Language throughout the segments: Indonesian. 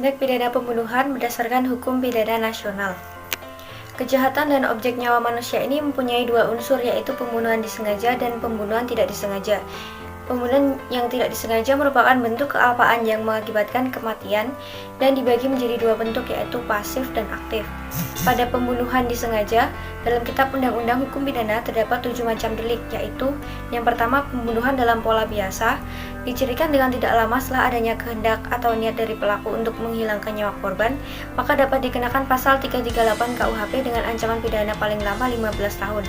tindak pidana pembunuhan berdasarkan hukum pidana nasional. Kejahatan dan objek nyawa manusia ini mempunyai dua unsur, yaitu pembunuhan disengaja dan pembunuhan tidak disengaja. Pembunuhan yang tidak disengaja merupakan bentuk kealpaan yang mengakibatkan kematian dan dibagi menjadi dua bentuk, yaitu pasif dan aktif. Pada pembunuhan disengaja, dalam Kitab Undang-Undang Hukum Pidana terdapat 7 macam delik, yaitu yang pertama pembunuhan dalam pola biasa, dicirikan dengan tidak lama setelah adanya kehendak atau niat dari pelaku untuk menghilangkan nyawa korban, maka dapat dikenakan pasal 338 KUHP dengan ancaman pidana paling lama 15 tahun.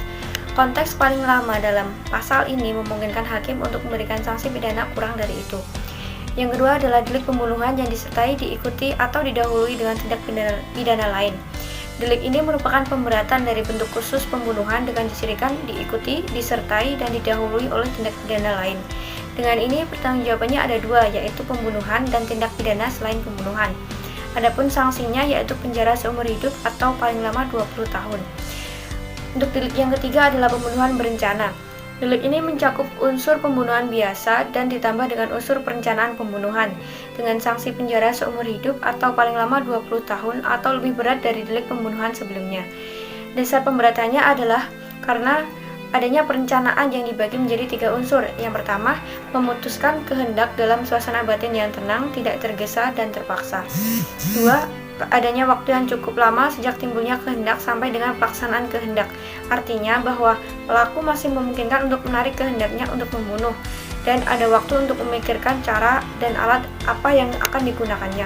Konteks paling lama dalam pasal ini memungkinkan hakim untuk memberikan sanksi pidana kurang dari itu. Yang kedua adalah delik pembunuhan yang disertai, diikuti, atau didahului dengan tindak pidana lain. Delik ini merupakan pemberatan dari bentuk khusus pembunuhan dengan dicirikan, diikuti, disertai, dan didahului oleh tindak pidana lain. Dengan ini pertanggungjawabannya ada dua, yaitu pembunuhan dan tindak pidana selain pembunuhan. Adapun sanksinya yaitu penjara seumur hidup atau paling lama 20 tahun. Untuk delik yang ketiga adalah pembunuhan berencana. Delik ini mencakup unsur pembunuhan biasa dan ditambah dengan unsur perencanaan pembunuhan dengan sanksi penjara seumur hidup atau paling lama 20 tahun atau lebih berat dari delik pembunuhan sebelumnya. Dasar pemberatannya adalah karena adanya perencanaan yang dibagi menjadi 3 unsur. Yang pertama, memutuskan kehendak dalam suasana batin yang tenang, tidak tergesa dan terpaksa. 2. Adanya waktu yang cukup lama sejak timbulnya kehendak sampai dengan pelaksanaan kehendak. Artinya bahwa pelaku masih memungkinkan untuk menarik kehendaknya untuk membunuh, dan ada waktu untuk memikirkan cara dan alat apa yang akan digunakannya.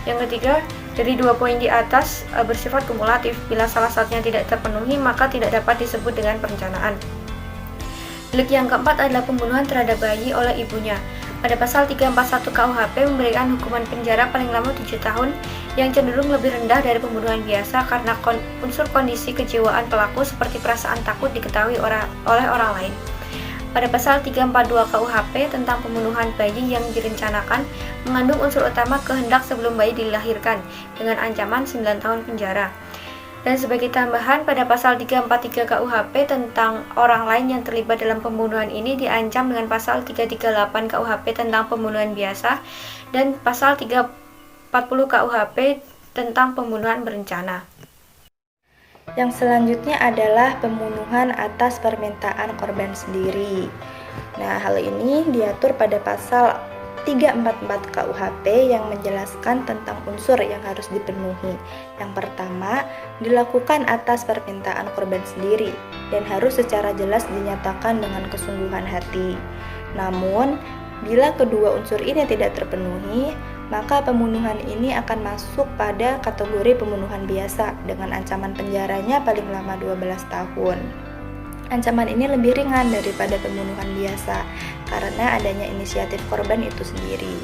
Yang ketiga, dari 2 poin di atas bersifat kumulatif. Bila salah satunya tidak terpenuhi, maka tidak dapat disebut dengan perencanaan. Delik yang keempat adalah pembunuhan terhadap bayi oleh ibunya. Pada pasal 341 KUHP memberikan hukuman penjara paling lama 7 tahun yang cenderung lebih rendah dari pembunuhan biasa karena unsur kondisi kejiwaan pelaku seperti perasaan takut diketahui oleh orang lain. Pada pasal 342 KUHP tentang pembunuhan bayi yang direncanakan mengandung unsur utama kehendak sebelum bayi dilahirkan dengan ancaman 9 tahun penjara. Dan sebagai tambahan, pada pasal 343 KUHP tentang orang lain yang terlibat dalam pembunuhan ini diancam dengan pasal 338 KUHP tentang pembunuhan biasa dan pasal 340 KUHP tentang pembunuhan berencana. Yang selanjutnya adalah pembunuhan atas permintaan korban sendiri. Nah, hal ini diatur pada pasal 344 KUHP yang menjelaskan tentang unsur yang harus dipenuhi. Yang pertama, dilakukan atas permintaan korban sendiri dan harus secara jelas dinyatakan dengan kesungguhan hati. Namun, bila kedua unsur ini tidak terpenuhi, maka pembunuhan ini akan masuk pada kategori pembunuhan biasa dengan ancaman penjaranya paling lama 12 tahun. Ancaman ini lebih ringan daripada pembunuhan biasa karena adanya inisiatif korban itu sendiri.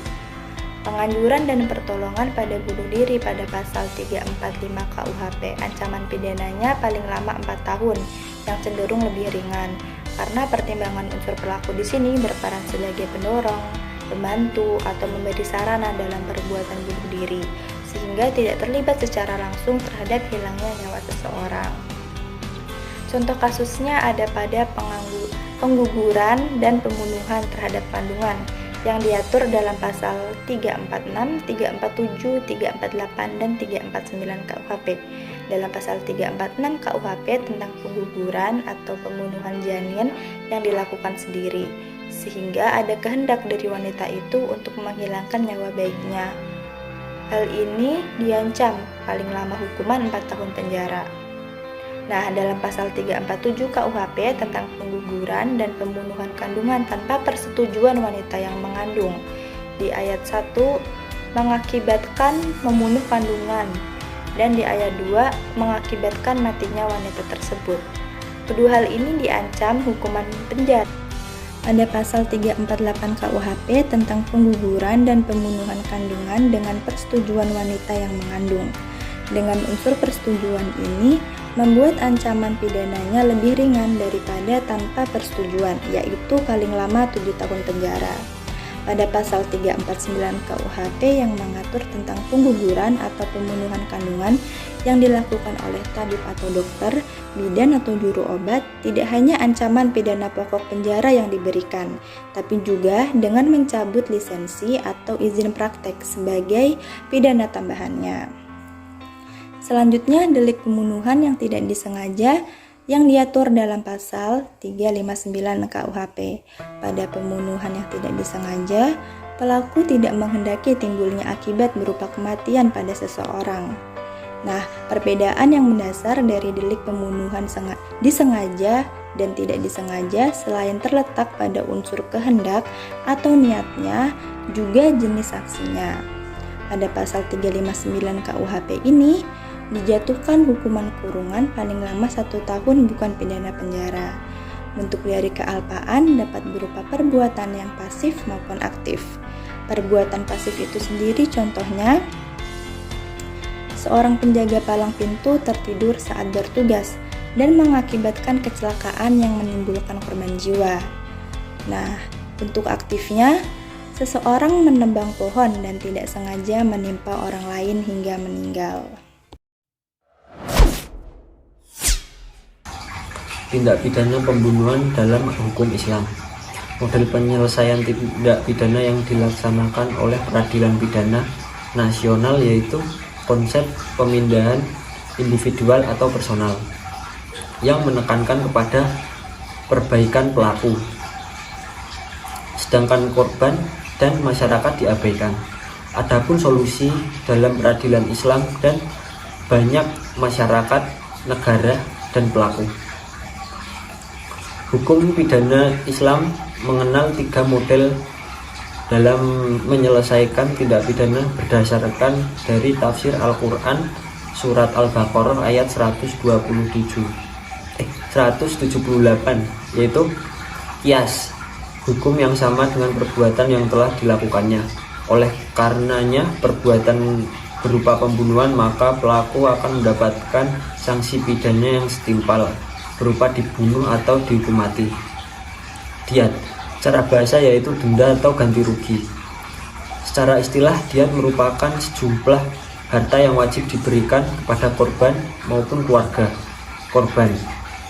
Penganjuran dan pertolongan pada bunuh diri pada pasal 345 KUHP, ancaman pidananya paling lama 4 tahun yang cenderung lebih ringan karena pertimbangan unsur pelaku di sini berperan sebagai pendorong, pembantu, atau memberi sarana dalam perbuatan bunuh diri sehingga tidak terlibat secara langsung terhadap hilangnya nyawa seseorang. Contoh kasusnya ada pada pengguguran dan pembunuhan terhadap kandungan yang diatur dalam pasal 346, 347, 348, dan 349 KUHP. Dalam pasal 346 KUHP tentang pengguguran atau pembunuhan janin yang dilakukan sendiri, sehingga ada kehendak dari wanita itu untuk menghilangkan nyawa bayinya. Hal ini diancam paling lama hukuman 4 tahun penjara. Nah, dalam pasal 347 KUHP tentang pengguguran dan pembunuhan kandungan tanpa persetujuan wanita yang mengandung, di ayat 1 mengakibatkan membunuh kandungan dan di ayat 2 mengakibatkan matinya wanita tersebut. Kedua hal ini diancam hukuman penjara. Ada pasal 348 KUHP tentang pengguguran dan pembunuhan kandungan dengan persetujuan wanita yang mengandung. Dengan unsur persetujuan ini membuat ancaman pidananya lebih ringan daripada tanpa persetujuan, yaitu paling lama 7 tahun penjara. Pada pasal 349 KUHP yang mengatur tentang pengguguran atau pembunuhan kandungan yang dilakukan oleh tabib atau dokter, bidan atau juru obat tidak hanya ancaman pidana pokok penjara yang diberikan, tapi juga dengan mencabut lisensi atau izin praktek sebagai pidana tambahannya. Selanjutnya, delik pembunuhan yang tidak disengaja yang diatur dalam pasal 359 KUHP. Pada pembunuhan yang tidak disengaja, pelaku tidak menghendaki timbulnya akibat berupa kematian pada seseorang. Nah, perbedaan yang mendasar dari delik pembunuhan disengaja dan tidak disengaja selain terletak pada unsur kehendak atau niatnya, juga jenis aksinya. Pada pasal 359 KUHP ini dijatuhkan hukuman kurungan paling lama 1 tahun bukan pidana penjara. Bentuk dari kealpaan dapat berupa perbuatan yang pasif maupun aktif. Perbuatan pasif itu sendiri contohnya, seorang penjaga palang pintu tertidur saat bertugas dan mengakibatkan kecelakaan yang menimbulkan korban jiwa. Nah, bentuk aktifnya, seseorang menebang pohon dan tidak sengaja menimpa orang lain hingga meninggal. Tindak pidana pembunuhan dalam hukum Islam. Model penyelesaian tindak pidana yang dilaksanakan oleh peradilan pidana nasional yaitu konsep pemindahan individual atau personal yang menekankan kepada perbaikan pelaku, sedangkan korban dan masyarakat diabaikan. Adapun solusi dalam peradilan Islam dan banyak masyarakat, negara, dan pelaku. Hukum pidana Islam mengenal 3 model dalam menyelesaikan tindak pidana berdasarkan dari tafsir Al-Quran surat Al-Baqarah ayat 178, yaitu qiyas, hukum yang sama dengan perbuatan yang telah dilakukannya. Oleh karenanya perbuatan berupa pembunuhan, maka pelaku akan mendapatkan sanksi pidana yang setimpal berupa dibunuh atau dihukum mati. Diat, secara bahasa yaitu denda atau ganti rugi. Secara istilah, diat merupakan sejumlah harta yang wajib diberikan kepada korban maupun keluarga korban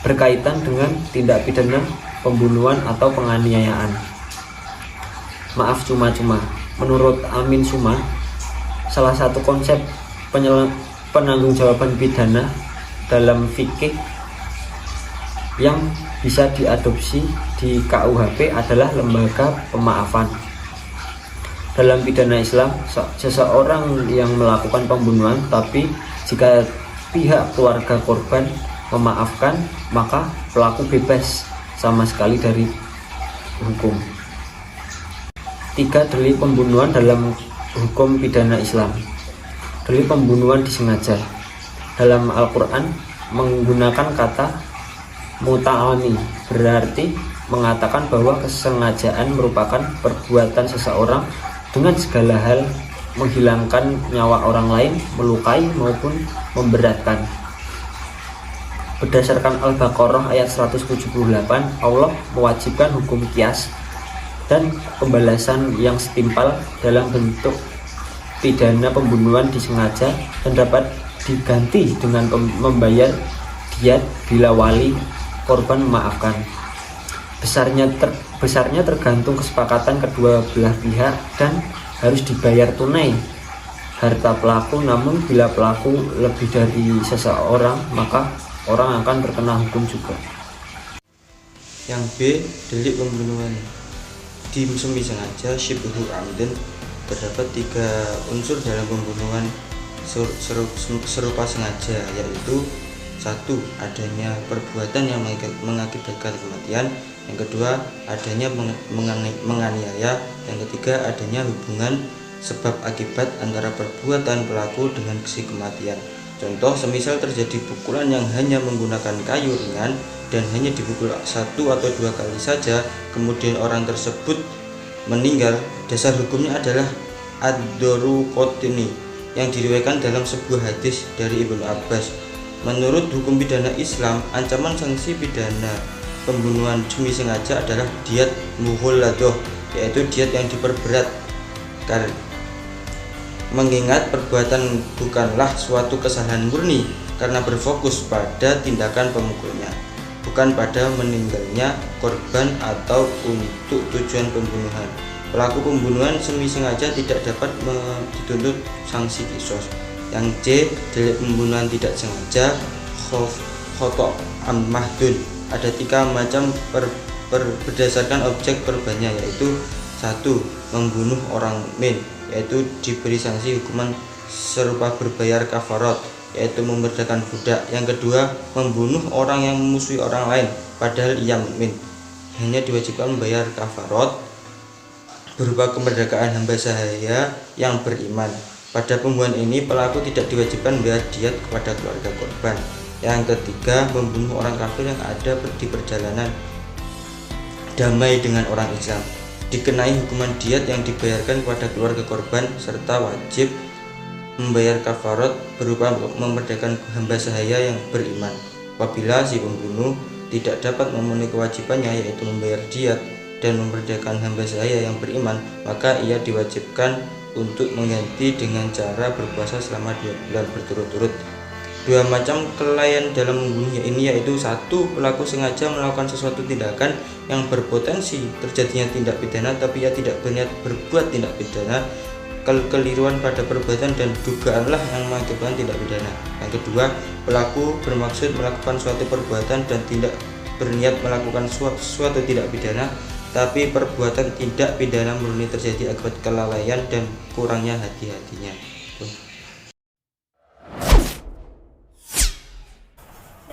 berkaitan dengan tindak pidana pembunuhan atau penganiayaan. Maaf cuma-cuma. Menurut Amin Suma, salah satu konsep penanggung-jawaban pidana dalam fikih yang bisa diadopsi di KUHP adalah lembaga pemaafan. Dalam pidana Islam, seseorang yang melakukan pembunuhan, tapi jika pihak keluarga korban memaafkan, maka pelaku bebas sama sekali dari hukum. 3 delik pembunuhan dalam hukum pidana Islam. Delik pembunuhan disengaja. Dalam Al-Quran menggunakan kata muta'ani, berarti mengatakan bahwa kesengajaan merupakan perbuatan seseorang dengan segala hal menghilangkan nyawa orang lain, melukai maupun memberatkan. Berdasarkan Al-Baqarah ayat 178, Allah mewajibkan hukum qiyas dan pembalasan yang setimpal dalam bentuk pidana pembunuhan disengaja dan dapat diganti dengan membayar diat bila wali korban memaafkan. Besarnya tergantung kesepakatan kedua belah pihak dan harus dibayar tunai harta pelaku, namun bila pelaku lebih dari seseorang maka orang akan terkena hukum juga. Yang B, delik pembunuhan semi sengaja syibhu amdan. Terdapat 3 unsur dalam pembunuhan serupa sengaja, yaitu 1. Adanya perbuatan yang mengakibatkan kematian. Yang kedua, adanya menganiaya. Yang ketiga, adanya hubungan sebab akibat antara perbuatan pelaku dengan si kematian. Contoh, semisal terjadi pukulan yang hanya menggunakan kayu ringan dan hanya dipukul 1 atau 2 kali saja, kemudian orang tersebut meninggal, dasar hukumnya adalah ad-daru qatni yang diriwayatkan dalam sebuah hadis dari Ibnu Abbas. Menurut hukum pidana Islam, ancaman sanksi pidana pembunuhan semi sengaja adalah diat mughalladzah, yaitu diat yang diperberat. mengingat perbuatan bukanlah suatu kesalahan murni karena berfokus pada tindakan pemukulnya, bukan pada meninggalnya korban atau untuk tujuan pembunuhan. Pelaku pembunuhan semi sengaja tidak dapat dituntut sanksi kisos. Yang C, delik pembunuhan tidak sengaja khoto' mahdun. Ada 3 macam berdasarkan objek korbannya, yaitu 1. Membunuh orang min, yaitu diberi sanksi hukuman serupa berbayar kafarat, yaitu memerdekakan budak. Yang kedua, membunuh orang yang memusuhi orang lain padahal ia mukmin, hanya diwajibkan membayar kafarat berupa kemerdekaan hamba sahaya yang beriman. Pada pembunuhan ini pelaku tidak diwajibkan membayar diat kepada keluarga korban. Yang ketiga, membunuh orang kafir yang ada di perjalanan damai dengan orang Islam, dikenai hukuman diat yang dibayarkan kepada keluarga korban serta wajib membayar kafarat berupa memerdekakan hamba sahaya yang beriman. Apabila si pembunuh tidak dapat memenuhi kewajibannya, yaitu membayar diat dan memerdekakan hamba sahaya yang beriman, maka ia diwajibkan untuk mengganti dengan cara berpuasa selama 2 bulan berturut-turut. 2 macam kelalaian dalam membunuh ini, yaitu 1. Pelaku sengaja melakukan sesuatu tindakan yang berpotensi terjadinya tindak pidana tapi ia tidak berniat berbuat tindak pidana. Kekeliruan pada perbuatan dan dugaanlah yang mengakibatkan tindak pidana. Yang kedua, pelaku bermaksud melakukan suatu perbuatan dan tidak berniat melakukan suatu tindak pidana, tapi perbuatan tindak pidana murni terjadi akibat kelalaian dan kurangnya hati-hatinya.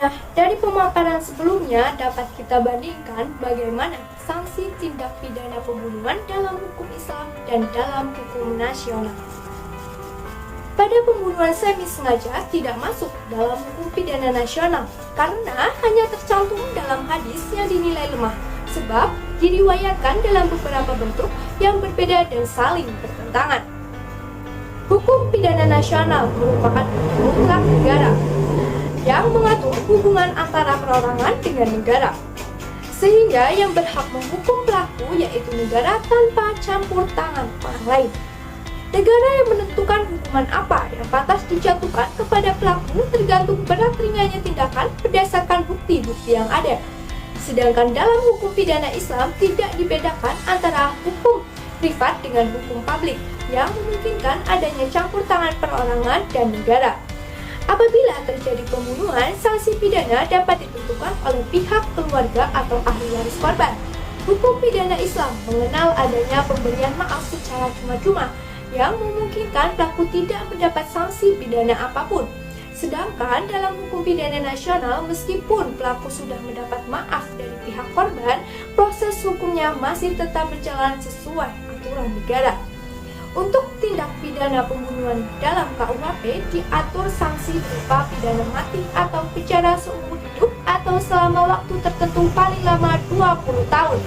Nah, dari pemaparan sebelumnya dapat kita bandingkan bagaimana sanksi tindak pidana pembunuhan dalam hukum Islam dan dalam hukum nasional. Pada pembunuhan semi sengaja tidak masuk dalam hukum pidana nasional karena hanya tercantum dalam hadis yang dinilai lemah, sebab diriwayatkan dalam beberapa bentuk yang berbeda dan saling bertentangan. Hukum pidana nasional merupakan hukum mutlak negara yang mengatur hubungan antara perorangan dengan negara, sehingga yang berhak menghukum pelaku yaitu negara tanpa campur tangan orang lain. Negara yang menentukan hukuman apa yang pantas dijatuhkan kepada pelaku tergantung berat ringannya tindakan berdasarkan bukti-bukti yang ada. Sedangkan dalam hukum pidana Islam tidak dibedakan antara hukum privat dengan hukum publik yang memungkinkan adanya campur tangan perorangan dan negara. Apabila terjadi pembunuhan, sanksi pidana dapat ditentukan oleh pihak keluarga atau ahli waris korban. Hukum pidana Islam mengenal adanya pemberian maaf secara cuma-cuma yang memungkinkan pelaku tidak mendapat sanksi pidana apapun. Sedangkan dalam hukum pidana nasional, meskipun pelaku sudah mendapat maaf dari pihak korban, proses hukumnya masih tetap berjalan sesuai aturan negara. Untuk tindak pidana pembunuhan dalam KUHP diatur sanksi berupa pidana mati atau penjara seumur hidup atau selama waktu tertentu paling lama 20 tahun.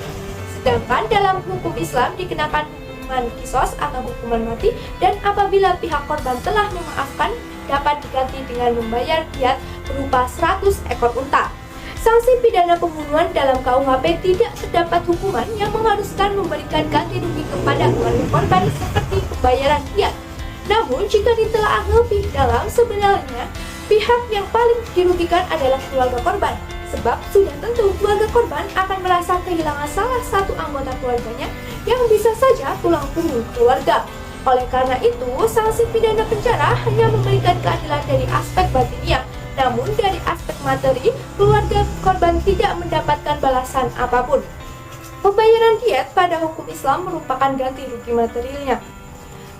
Sedangkan dalam hukum Islam dikenakan hukuman kisos atau hukuman mati, dan apabila pihak korban telah memaafkan dapat diganti dengan membayar diat berupa 100 ekor unta. Sanksi pidana pembunuhan dalam KUHP tidak terdapat hukuman yang mengharuskan memberikan ganti rugi kepada keluarga korban seperti pembayaran diat. Namun jika ditelaah lebih dalam, sebenarnya pihak yang paling dirugikan adalah keluarga korban, sebab sudah tentu keluarga korban akan merasa kehilangan salah satu anggota keluarganya yang bisa saja tulang punggung keluarga. Oleh karena itu, sanksi pidana penjara hanya memberikan keadilan dari aspek batiniah. Namun dari aspek materi, keluarga korban tidak mendapatkan balasan apapun. Pembayaran diat pada hukum Islam merupakan ganti rugi materialnya.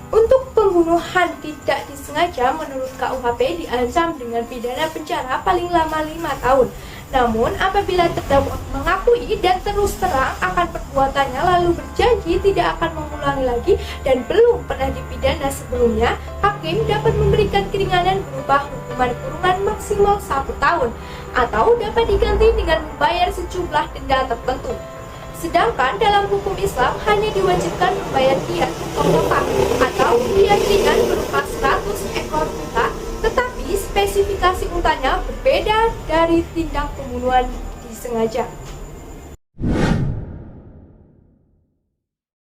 Untuk pembunuhan tidak disengaja menurut KUHP diancam dengan pidana penjara paling lama 5 tahun. Namun apabila terdakwa mengakui dan terus terang akan perbuatannya lalu berjanji tidak akan mengulangi lagi dan belum pernah dipidana sebelumnya, hakim dapat memberikan keringanan berupa hukuman kurungan maksimal 1 tahun atau dapat diganti dengan membayar sejumlah denda tertentu. Sedangkan dalam hukum Islam hanya diwajibkan membayar diat pokok atau diat ringan berupa 100 ekor unta, tetapi spesifikasi untanya berbeda dari tindak pembunuhan disengaja.